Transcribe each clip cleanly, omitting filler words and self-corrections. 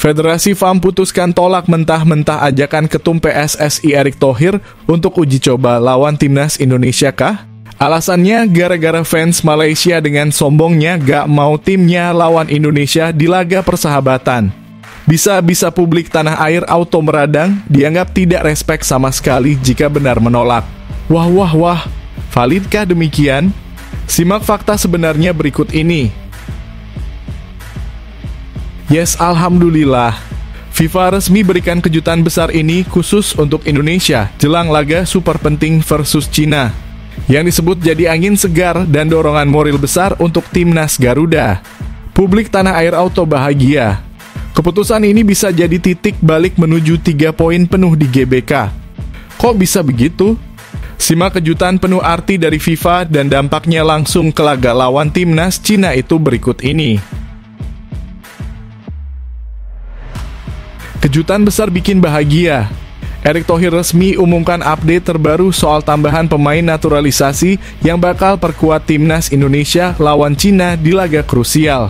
Federasi FAM putuskan tolak mentah-mentah ajakan Ketum PSSI Erick Thohir untuk uji coba lawan Timnas Indonesia kah? Alasannya gara-gara fans Malaysia dengan sombongnya gak mau timnya lawan Indonesia di laga persahabatan. Bisa-bisa publik tanah air auto meradang, dianggap tidak respek sama sekali jika benar menolak. Wah, validkah demikian? Simak fakta sebenarnya berikut ini. Yes, alhamdulillah. FIFA resmi berikan kejutan besar ini khusus untuk Indonesia jelang laga super penting versus Cina, yang disebut jadi angin segar dan dorongan moral besar untuk timnas Garuda. Publik tanah air auto bahagia. Keputusan ini bisa jadi titik balik menuju 3 poin penuh di GBK. Kok bisa begitu? Simak kejutan penuh arti dari FIFA dan dampaknya langsung ke laga lawan timnas Cina itu berikut ini. Kejutan besar bikin bahagia. Erick Thohir resmi umumkan update terbaru soal tambahan pemain naturalisasi yang bakal perkuat timnas Indonesia lawan Cina di laga krusial.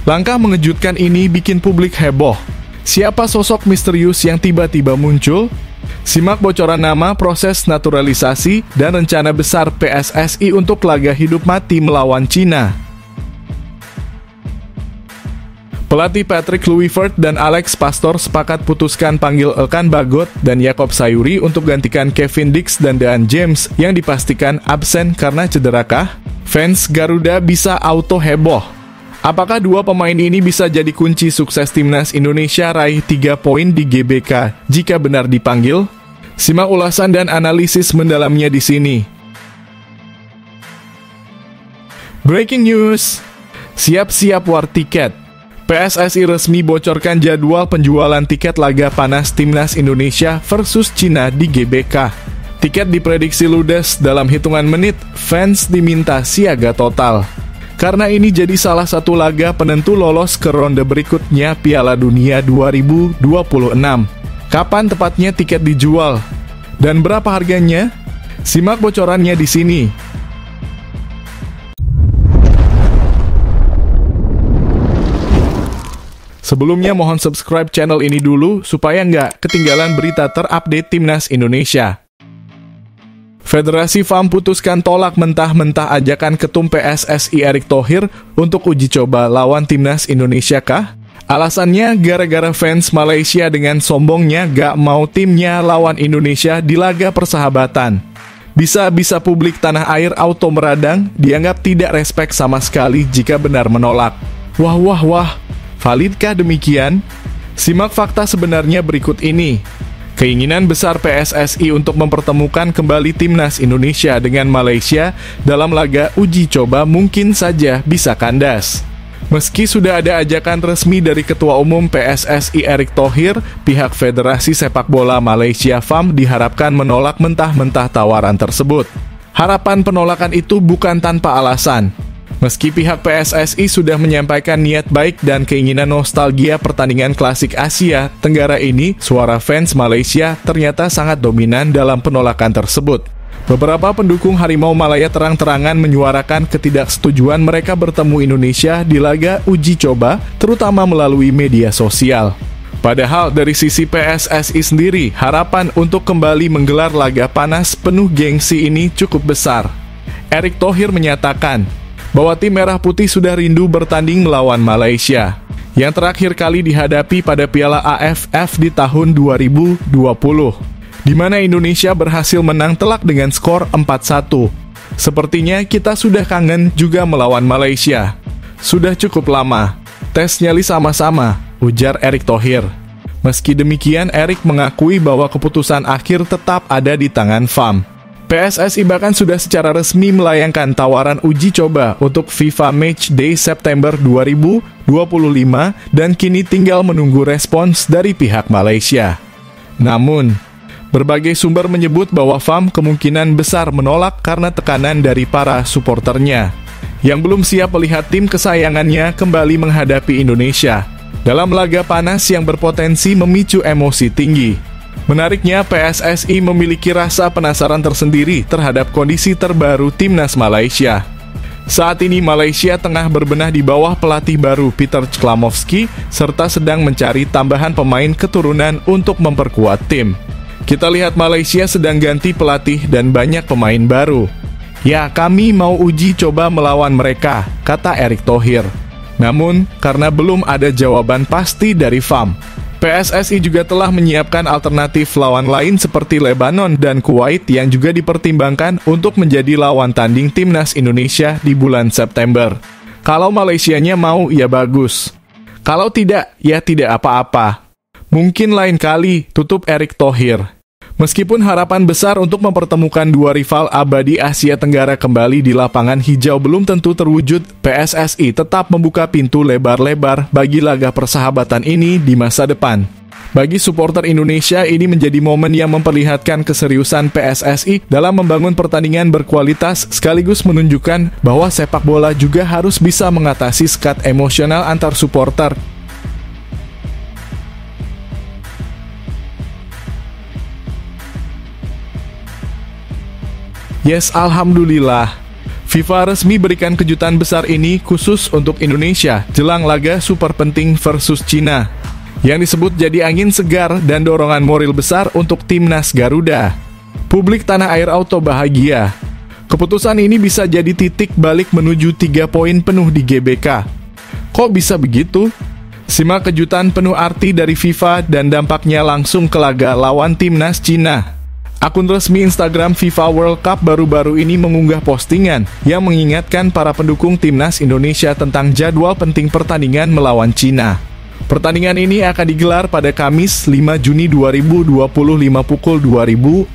Langkah mengejutkan ini bikin publik heboh. Siapa sosok misterius yang tiba-tiba muncul? Simak bocoran nama, proses naturalisasi, dan rencana besar PSSI untuk laga hidup mati melawan Cina. Pelatih Patrick Kluivert dan Alex Pastoor sepakat putuskan panggil Elkan Bagot dan Jakob Sayuri untuk gantikan Kevin Dix dan Dean James yang dipastikan absen karena cedera kah? Fans Garuda bisa auto heboh. Apakah dua pemain ini bisa jadi kunci sukses timnas Indonesia raih 3 poin di GBK jika benar dipanggil? Simak ulasan dan analisis mendalamnya di sini. Breaking news. Siap-siap war tiket. PSSI resmi bocorkan jadwal penjualan tiket laga panas timnas Indonesia versus Cina di GBK. Tiket diprediksi ludes dalam hitungan menit, fans diminta siaga total. Karena ini jadi salah satu laga penentu lolos ke ronde berikutnya Piala Dunia 2026. Kapan tepatnya tiket dijual? Dan berapa harganya? Simak bocorannya di sini. Sebelumnya mohon subscribe channel ini dulu supaya nggak ketinggalan berita terupdate Timnas Indonesia. Federasi FAM putuskan tolak mentah-mentah ajakan Ketum PSSI Erick Thohir untuk uji coba lawan Timnas Indonesia kah? Alasannya gara-gara fans Malaysia dengan sombongnya gak mau timnya lawan Indonesia di laga persahabatan. Bisa-bisa publik tanah air auto meradang, dianggap tidak respek sama sekali jika benar menolak. Wah, validkah demikian? Simak fakta sebenarnya berikut ini. Keinginan besar PSSI untuk mempertemukan kembali timnas Indonesia dengan Malaysia dalam laga uji coba mungkin saja bisa kandas. Meski sudah ada ajakan resmi dari Ketua Umum PSSI Erick Thohir, pihak Federasi Sepak Bola Malaysia FAM diharapkan menolak mentah-mentah tawaran tersebut. Harapan penolakan itu bukan tanpa alasan. Meski pihak PSSI sudah menyampaikan niat baik dan keinginan nostalgia pertandingan klasik Asia Tenggara ini, suara fans Malaysia ternyata sangat dominan dalam penolakan tersebut. Beberapa pendukung Harimau Malaya terang-terangan menyuarakan ketidaksetujuan mereka bertemu Indonesia di laga uji coba, terutama melalui media sosial. Padahal dari sisi PSSI sendiri, harapan untuk kembali menggelar laga panas penuh gengsi ini cukup besar. Erick Thohir menyatakan bahwa tim Merah Putih sudah rindu bertanding melawan Malaysia, yang terakhir kali dihadapi pada Piala AFF di tahun 2020, di mana Indonesia berhasil menang telak dengan skor 4-1. Sepertinya kita sudah kangen juga melawan Malaysia. Sudah cukup lama. Tes nyali sama-sama, ujar Erick Thohir. Meski demikian, Erick mengakui bahwa keputusan akhir tetap ada di tangan FAM. PSSI bahkan sudah secara resmi melayangkan tawaran uji coba untuk FIFA Matchday September 2025 dan kini tinggal menunggu respons dari pihak Malaysia. Namun, berbagai sumber menyebut bahwa FAM kemungkinan besar menolak karena tekanan dari para suporternya yang belum siap melihat tim kesayangannya kembali menghadapi Indonesia dalam laga panas yang berpotensi memicu emosi tinggi. Menariknya, PSSI memiliki rasa penasaran tersendiri terhadap kondisi terbaru timnas Malaysia. Saat ini Malaysia tengah berbenah di bawah pelatih baru Peter Chlamovski serta sedang mencari tambahan pemain keturunan untuk memperkuat tim. Kita lihat Malaysia sedang ganti pelatih dan banyak pemain baru. Ya, kami mau uji coba melawan mereka, kata Erick Thohir. Namun, karena belum ada jawaban pasti dari FAM, PSSI juga telah menyiapkan alternatif lawan lain seperti Lebanon dan Kuwait yang juga dipertimbangkan untuk menjadi lawan tanding timnas Indonesia di bulan September. Kalau Malaysianya mau, ya bagus. Kalau tidak, ya tidak apa-apa. Mungkin lain kali, tutup Erick Thohir. Meskipun harapan besar untuk mempertemukan dua rival abadi Asia Tenggara kembali di lapangan hijau belum tentu terwujud, PSSI tetap membuka pintu lebar-lebar bagi laga persahabatan ini di masa depan. Bagi supporter Indonesia, ini menjadi momen yang memperlihatkan keseriusan PSSI dalam membangun pertandingan berkualitas sekaligus menunjukkan bahwa sepak bola juga harus bisa mengatasi sekat emosional antar supporter. Yes, alhamdulillah. FIFA resmi berikan kejutan besar ini khusus untuk Indonesia jelang laga super penting versus Cina, yang disebut jadi angin segar dan dorongan moral besar untuk timnas Garuda. Publik tanah air auto bahagia. Keputusan ini bisa jadi titik balik menuju 3 poin penuh di GBK. Kok bisa begitu? Simak kejutan penuh arti dari FIFA dan dampaknya langsung ke laga lawan timnas Cina. Akun resmi Instagram FIFA World Cup baru-baru ini mengunggah postingan yang mengingatkan para pendukung timnas Indonesia tentang jadwal penting pertandingan melawan Cina. Pertandingan ini akan digelar pada Kamis 5 Juni 2025 pukul 2045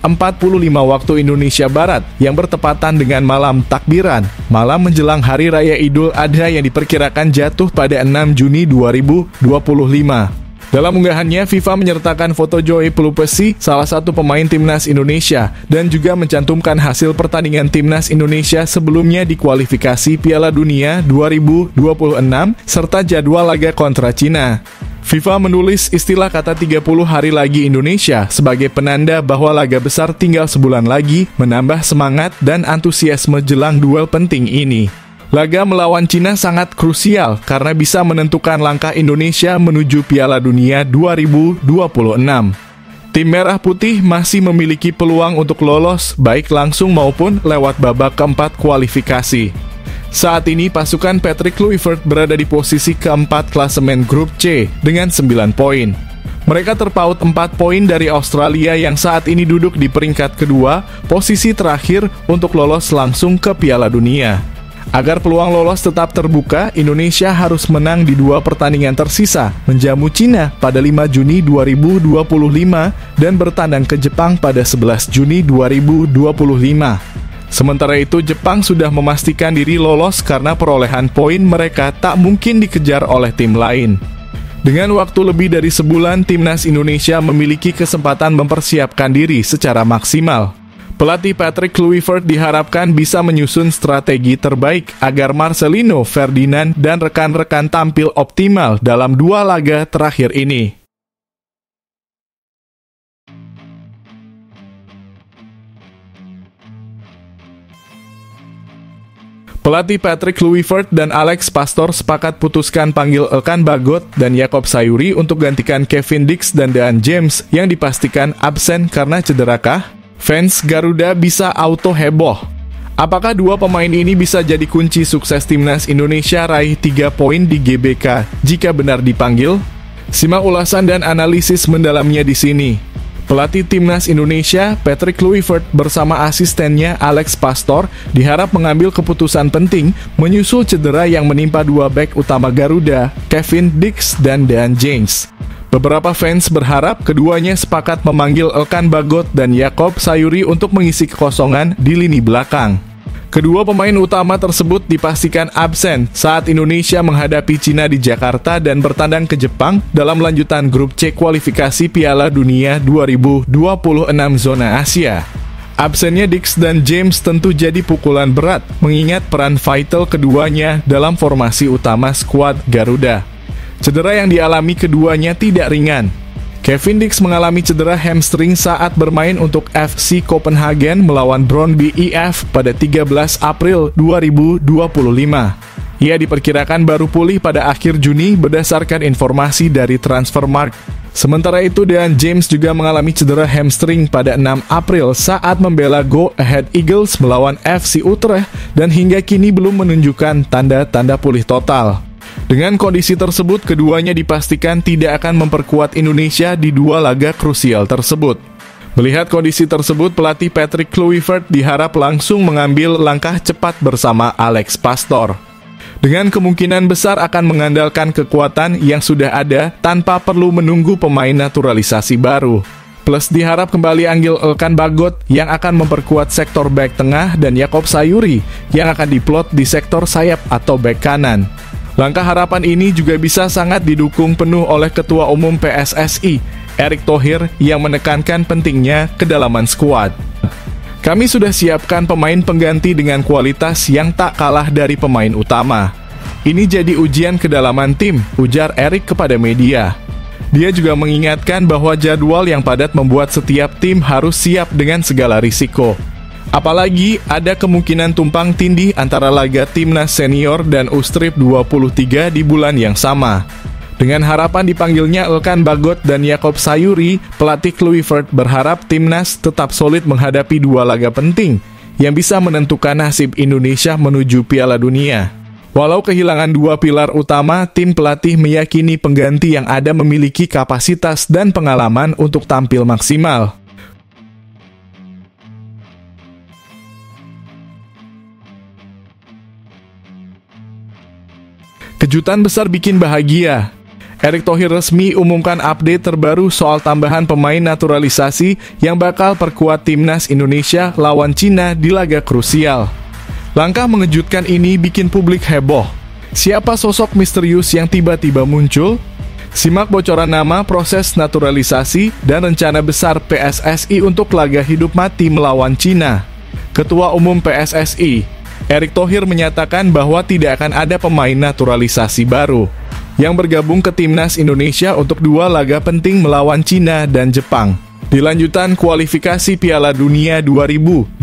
waktu Indonesia Barat yang bertepatan dengan malam takbiran, malam menjelang Hari Raya Idul Adha yang diperkirakan jatuh pada 6 Juni 2025. Dalam unggahannya, FIFA menyertakan foto Joey Pelupesi, salah satu pemain timnas Indonesia, dan juga mencantumkan hasil pertandingan timnas Indonesia sebelumnya di kualifikasi Piala Dunia 2026, serta jadwal laga kontra Cina. FIFA menulis istilah kata 30 hari lagi Indonesia sebagai penanda bahwa laga besar tinggal sebulan lagi, menambah semangat dan antusiasme jelang duel penting ini. Laga melawan Cina sangat krusial karena bisa menentukan langkah Indonesia menuju Piala Dunia 2026. Tim Merah Putih masih memiliki peluang untuk lolos baik langsung maupun lewat babak keempat kualifikasi. Saat ini pasukan Patrick Kluivert berada di posisi keempat klasemen grup C dengan 9 poin. Mereka terpaut 4 poin dari Australia yang saat ini duduk di peringkat kedua, posisi terakhir untuk lolos langsung ke Piala Dunia. Agar peluang lolos tetap terbuka, Indonesia harus menang di 2 pertandingan tersisa, menjamu Cina pada 5 Juni 2025 dan bertandang ke Jepang pada 11 Juni 2025. Sementara itu, Jepang sudah memastikan diri lolos karena perolehan poin mereka tak mungkin dikejar oleh tim lain. Dengan waktu lebih dari sebulan, timnas Indonesia memiliki kesempatan mempersiapkan diri secara maksimal. Pelatih Patrick Kluivert diharapkan bisa menyusun strategi terbaik agar Marcelino, Ferdinand, dan rekan-rekan tampil optimal dalam 2 laga terakhir ini. Pelatih Patrick Kluivert dan Alex Pastor sepakat putuskan panggil Elkan Bagot dan Jakob Sayuri untuk gantikan Kevin Dix dan Dean James yang dipastikan absen karena cederakah? Fans Garuda bisa auto heboh. Apakah 2 pemain ini bisa jadi kunci sukses timnas Indonesia raih 3 poin di GBK jika benar dipanggil? Simak ulasan dan analisis mendalamnya di sini. Pelatih timnas Indonesia, Patrick Kluivert bersama asistennya Alex Pastor diharap mengambil keputusan penting menyusul cedera yang menimpa 2 bek utama Garuda, Kevin Dix dan Dean James. Beberapa fans berharap keduanya sepakat memanggil Elkan Bagot dan Jakob Sayuri untuk mengisi kekosongan di lini belakang. Kedua pemain utama tersebut dipastikan absen saat Indonesia menghadapi Cina di Jakarta dan bertandang ke Jepang dalam lanjutan grup C kualifikasi Piala Dunia 2026 zona Asia. Absennya Dix dan James tentu jadi pukulan berat, mengingat peran vital keduanya dalam formasi utama skuad Garuda. Cedera yang dialami keduanya tidak ringan. Kevin Dix mengalami cedera hamstring saat bermain untuk FC Copenhagen melawan Brøndby IF pada 13 April 2025. Ia diperkirakan baru pulih pada akhir Juni berdasarkan informasi dari Transfermarkt. Sementara itu, Dean James juga mengalami cedera hamstring pada 6 April saat membela Go Ahead Eagles melawan FC Utrecht dan hingga kini belum menunjukkan tanda-tanda pulih total. Dengan kondisi tersebut, keduanya dipastikan tidak akan memperkuat Indonesia di dua laga krusial tersebut. Melihat kondisi tersebut, pelatih Patrick Kluivert diharap langsung mengambil langkah cepat bersama Alex Pastoor. Dengan kemungkinan besar akan mengandalkan kekuatan yang sudah ada tanpa perlu menunggu pemain naturalisasi baru. Plus diharap kembali Anggil Elkan Bagot yang akan memperkuat sektor bek tengah dan Jakob Sayuri yang akan diplot di sektor sayap atau bek kanan. Langkah harapan ini juga bisa sangat didukung penuh oleh Ketua Umum PSSI, Erick Thohir, yang menekankan pentingnya kedalaman skuad. Kami sudah siapkan pemain pengganti dengan kualitas yang tak kalah dari pemain utama. Ini jadi ujian kedalaman tim, ujar Erick kepada media. Dia juga mengingatkan bahwa jadwal yang padat membuat setiap tim harus siap dengan segala risiko. Apalagi ada kemungkinan tumpang tindih antara laga timnas senior dan U-Strip 23 di bulan yang sama. Dengan harapan dipanggilnya Elkan Bagot dan Jakob Sayuri, pelatih Kluivert berharap timnas tetap solid menghadapi dua laga penting yang bisa menentukan nasib Indonesia menuju Piala Dunia. Walau kehilangan dua pilar utama, tim pelatih meyakini pengganti yang ada memiliki kapasitas dan pengalaman untuk tampil maksimal. Kejutan besar bikin bahagia. Erick Thohir resmi umumkan update terbaru soal tambahan pemain naturalisasi yang bakal perkuat timnas Indonesia lawan Cina di laga krusial. Langkah mengejutkan ini bikin publik heboh. Siapa sosok misterius yang tiba-tiba muncul? Simak bocoran nama, proses naturalisasi, dan rencana besar PSSI untuk laga hidup mati melawan Cina. Ketua Umum PSSI, Erick Thohir menyatakan bahwa tidak akan ada pemain naturalisasi baru yang bergabung ke timnas Indonesia untuk dua laga penting melawan Cina dan Jepang di lanjutan kualifikasi Piala Dunia 2026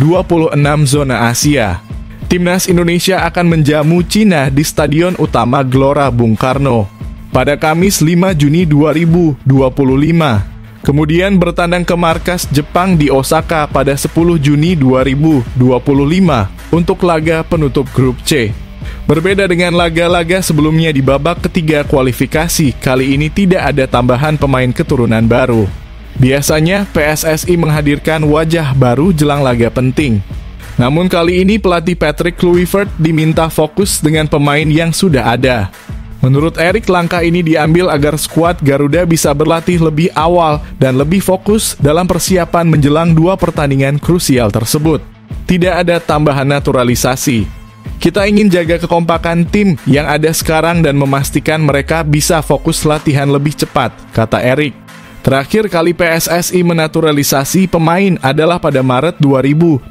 zona Asia. Timnas Indonesia akan menjamu Cina di Stadion Utama Gelora Bung Karno pada Kamis 5 Juni 2025. Kemudian bertandang ke markas Jepang di Osaka pada 10 Juni 2025 untuk laga penutup grup C. Berbeda dengan laga-laga sebelumnya di babak ketiga kualifikasi, kali ini tidak ada tambahan pemain keturunan baru. Biasanya PSSI menghadirkan wajah baru jelang laga penting. Namun kali ini pelatih Patrick Kluivert diminta fokus dengan pemain yang sudah ada. Menurut Erick, langkah ini diambil agar skuad Garuda bisa berlatih lebih awal dan lebih fokus dalam persiapan menjelang dua pertandingan krusial tersebut. Tidak ada tambahan naturalisasi. Kita ingin jaga kekompakan tim yang ada sekarang dan memastikan mereka bisa fokus latihan lebih cepat, kata Erick. Terakhir kali PSSI menaturalisasi pemain adalah pada Maret 2025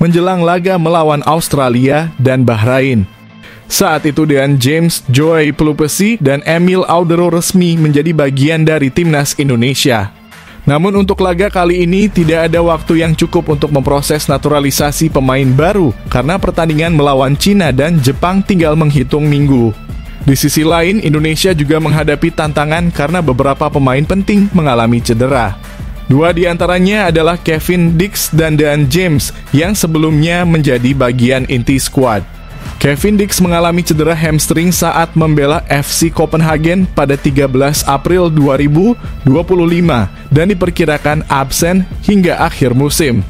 menjelang laga melawan Australia dan Bahrain. Saat itu Dean James, Joey Pelupesi, dan Emil Audero resmi menjadi bagian dari timnas Indonesia. Namun untuk laga kali ini tidak ada waktu yang cukup untuk memproses naturalisasi pemain baru karena pertandingan melawan Cina dan Jepang tinggal menghitung minggu. Di sisi lain, Indonesia juga menghadapi tantangan karena beberapa pemain penting mengalami cedera. Dua di antaranya adalah Kevin Dix dan Dean James yang sebelumnya menjadi bagian inti skuad. Kevin Dix mengalami cedera hamstring saat membela FC Copenhagen pada 13 April 2025 dan diperkirakan absen hingga akhir musim.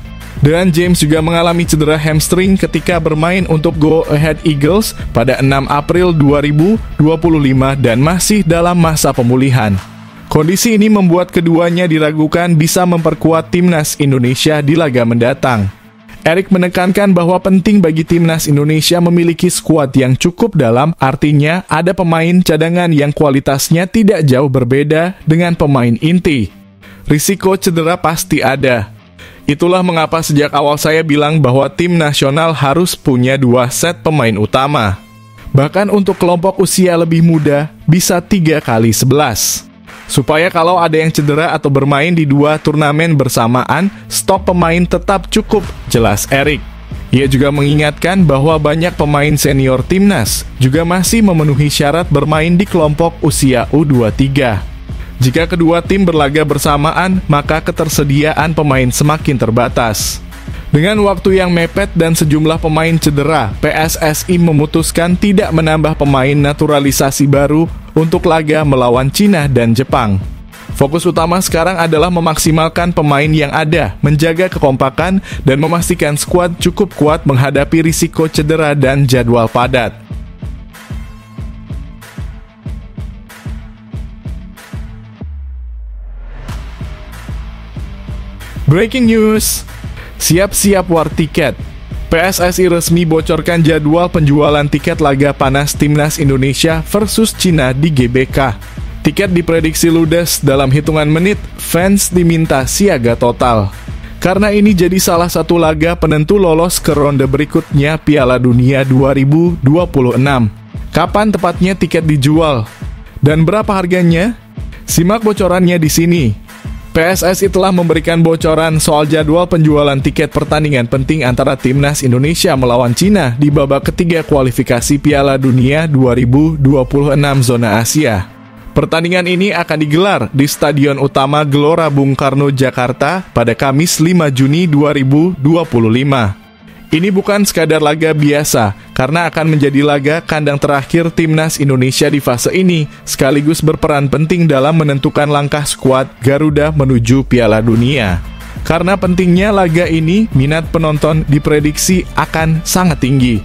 Dean James juga mengalami cedera hamstring ketika bermain untuk Go Ahead Eagles pada 6 April 2025 dan masih dalam masa pemulihan. Kondisi ini membuat keduanya diragukan bisa memperkuat timnas Indonesia di laga mendatang. Erick menekankan bahwa penting bagi timnas Indonesia memiliki skuad yang cukup dalam, artinya ada pemain cadangan yang kualitasnya tidak jauh berbeda dengan pemain inti. Risiko cedera pasti ada. Itulah mengapa sejak awal saya bilang bahwa tim nasional harus punya dua set pemain utama. Bahkan untuk kelompok usia lebih muda, bisa 3x11. supaya kalau ada yang cedera atau bermain di 2 turnamen bersamaan, stok pemain tetap cukup, jelas Erik. Ia juga mengingatkan bahwa banyak pemain senior timnas juga masih memenuhi syarat bermain di kelompok usia U23. Jika kedua tim berlaga bersamaan, maka ketersediaan pemain semakin terbatas. Dengan waktu yang mepet dan sejumlah pemain cedera, PSSI memutuskan tidak menambah pemain naturalisasi baru untuk laga melawan Cina dan Jepang. Fokus utama sekarang adalah memaksimalkan pemain yang ada, menjaga kekompakan, dan memastikan skuad cukup kuat menghadapi risiko cedera dan jadwal padat. Breaking news. Siap-siap war tiket. PSSI resmi bocorkan jadwal penjualan tiket laga panas Timnas Indonesia versus Cina di GBK. Tiket diprediksi ludes dalam hitungan menit, fans diminta siaga total. Karena ini jadi salah satu laga penentu lolos ke ronde berikutnya Piala Dunia 2026. Kapan tepatnya tiket dijual? Dan berapa harganya? Simak bocorannya di sini. PSSI telah memberikan bocoran soal jadwal penjualan tiket pertandingan penting antara Timnas Indonesia melawan Cina di babak ketiga kualifikasi Piala Dunia 2026 zona Asia. Pertandingan ini akan digelar di Stadion Utama Gelora Bung Karno, Jakarta pada Kamis 5 Juni 2025. Ini bukan sekadar laga biasa, karena akan menjadi laga kandang terakhir Timnas Indonesia di fase ini, sekaligus berperan penting dalam menentukan langkah skuad Garuda menuju Piala Dunia. Karena pentingnya laga ini, minat penonton diprediksi akan sangat tinggi.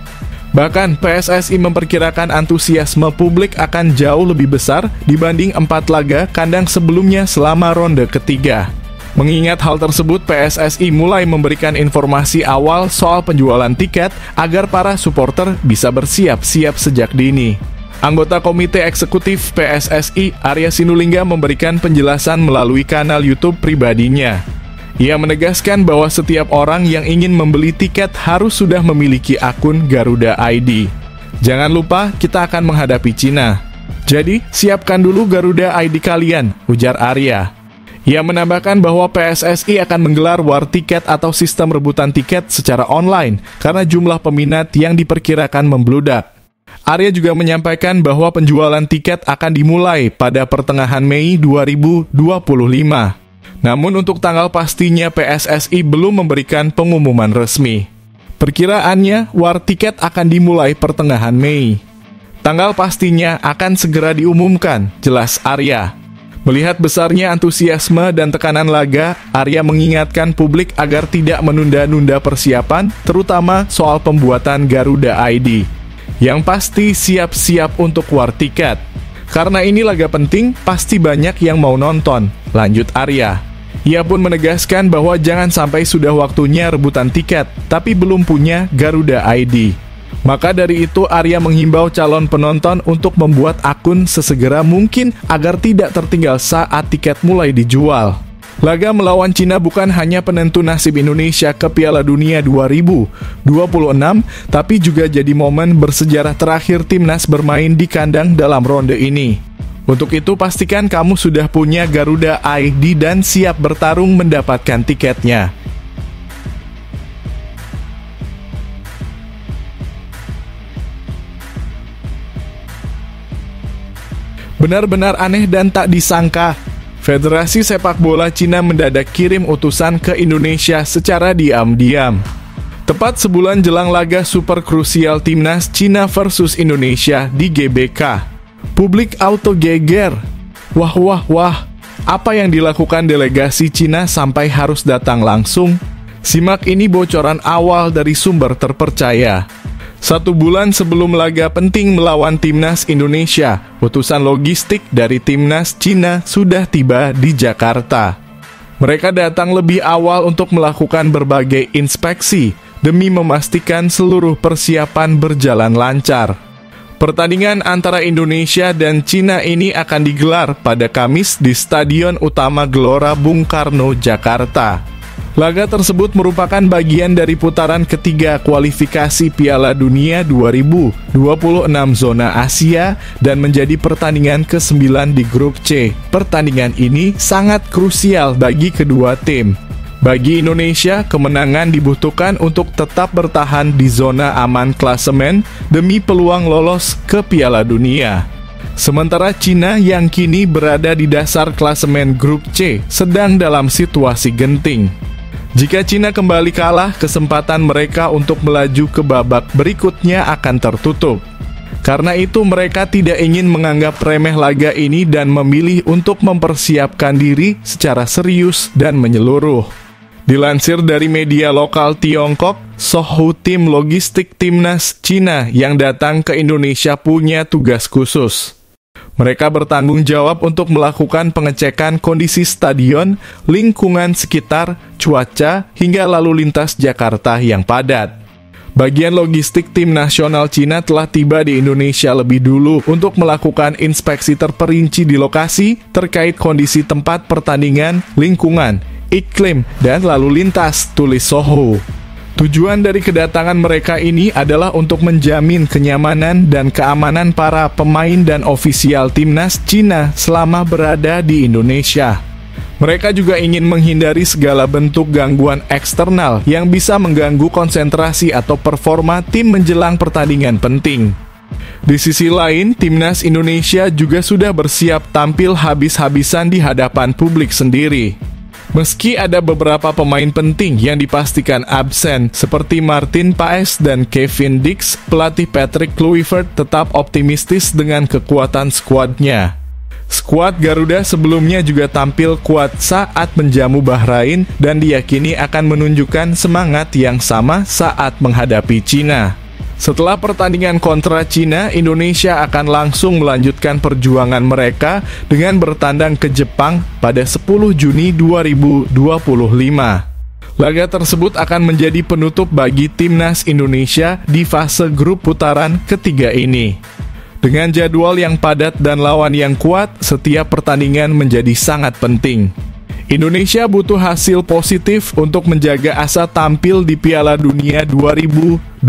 Bahkan PSSI memperkirakan antusiasme publik akan jauh lebih besar dibanding 4 laga kandang sebelumnya selama ronde ketiga. Mengingat hal tersebut, PSSI mulai memberikan informasi awal soal penjualan tiket agar para supporter bisa bersiap-siap sejak dini. Anggota Komite Eksekutif PSSI, Arya Sinulinga, memberikan penjelasan melalui kanal YouTube pribadinya. Ia menegaskan bahwa setiap orang yang ingin membeli tiket harus sudah memiliki akun Garuda ID. Jangan lupa, kita akan menghadapi Cina. Jadi, siapkan dulu Garuda ID kalian, ujar Arya. Ia menambahkan bahwa PSSI akan menggelar war tiket atau sistem rebutan tiket secara online karena jumlah peminat yang diperkirakan membludak. Arya juga menyampaikan bahwa penjualan tiket akan dimulai pada pertengahan Mei 2025. Namun untuk tanggal pastinya PSSI belum memberikan pengumuman resmi. Perkiraannya war tiket akan dimulai pertengahan Mei. Tanggal pastinya akan segera diumumkan, jelas Arya. Melihat besarnya antusiasme dan tekanan laga, Arya mengingatkan publik agar tidak menunda-nunda persiapan, terutama soal pembuatan Garuda ID. Yang pasti siap-siap untuk war tiket. Karena ini laga penting, pasti banyak yang mau nonton, lanjut Arya. Ia pun menegaskan bahwa jangan sampai sudah waktunya rebutan tiket, tapi belum punya Garuda ID. Maka dari itu Arya menghimbau calon penonton untuk membuat akun sesegera mungkin agar tidak tertinggal saat tiket mulai dijual. Laga melawan Cina bukan hanya penentu nasib Indonesia ke Piala Dunia 2026, tapi juga jadi momen bersejarah terakhir Timnas bermain di kandang dalam ronde ini. Untuk itu pastikan kamu sudah punya Garuda ID dan siap bertarung mendapatkan tiketnya. Benar-benar aneh dan tak disangka, Federasi Sepak Bola Cina mendadak kirim utusan ke Indonesia secara diam-diam. Tepat sebulan jelang laga super krusial Timnas Cina versus Indonesia di GBK. Publik auto geger. Wah, apa yang dilakukan delegasi Cina sampai harus datang langsung? Simak ini bocoran awal dari sumber terpercaya. 1 bulan sebelum laga penting melawan Timnas Indonesia, utusan logistik dari Timnas Cina sudah tiba di Jakarta. Mereka datang lebih awal untuk melakukan berbagai inspeksi demi memastikan seluruh persiapan berjalan lancar. Pertandingan antara Indonesia dan Cina ini akan digelar pada Kamis di Stadion Utama Gelora Bung Karno, Jakarta. Laga tersebut merupakan bagian dari putaran ketiga kualifikasi Piala Dunia 2026 zona Asia dan menjadi pertandingan ke-9 di grup C. Pertandingan ini sangat krusial bagi kedua tim. Bagi Indonesia, kemenangan dibutuhkan untuk tetap bertahan di zona aman klasemen demi peluang lolos ke Piala Dunia. Sementara Cina yang kini berada di dasar klasemen grup C sedang dalam situasi genting. Jika Cina kembali kalah, kesempatan mereka untuk melaju ke babak berikutnya akan tertutup. Karena itu mereka tidak ingin menganggap remeh laga ini dan memilih untuk mempersiapkan diri secara serius dan menyeluruh. Dilansir dari media lokal Tiongkok, Sohu tim logistik timnas Cina yang datang ke Indonesia punya tugas khusus. Mereka bertanggung jawab untuk melakukan pengecekan kondisi stadion, lingkungan sekitar, cuaca, hingga lalu lintas Jakarta yang padat. Bagian logistik tim nasional Cina telah tiba di Indonesia lebih dulu untuk melakukan inspeksi terperinci di lokasi terkait kondisi tempat pertandingan, lingkungan, iklim, dan lalu lintas, tulis Sohu. Tujuan dari kedatangan mereka ini adalah untuk menjamin kenyamanan dan keamanan para pemain dan ofisial timnas Cina selama berada di Indonesia. Mereka juga ingin menghindari segala bentuk gangguan eksternal yang bisa mengganggu konsentrasi atau performa tim menjelang pertandingan penting. Di sisi lain, timnas Indonesia juga sudah bersiap tampil habis-habisan di hadapan publik sendiri. Meski ada beberapa pemain penting yang dipastikan absen seperti Martin Paes dan Kevin Dix, pelatih Patrick Kluivert tetap optimistis dengan kekuatan skuadnya. Skuad Garuda sebelumnya juga tampil kuat saat menjamu Bahrain dan diyakini akan menunjukkan semangat yang sama saat menghadapi Cina. Setelah pertandingan kontra Cina, Indonesia akan langsung melanjutkan perjuangan mereka dengan bertandang ke Jepang pada 10 Juni 2025. Laga tersebut akan menjadi penutup bagi timnas Indonesia di fase grup putaran ketiga ini. Dengan jadwal yang padat dan lawan yang kuat, setiap pertandingan menjadi sangat penting. Indonesia butuh hasil positif untuk menjaga asa tampil di Piala Dunia 2026.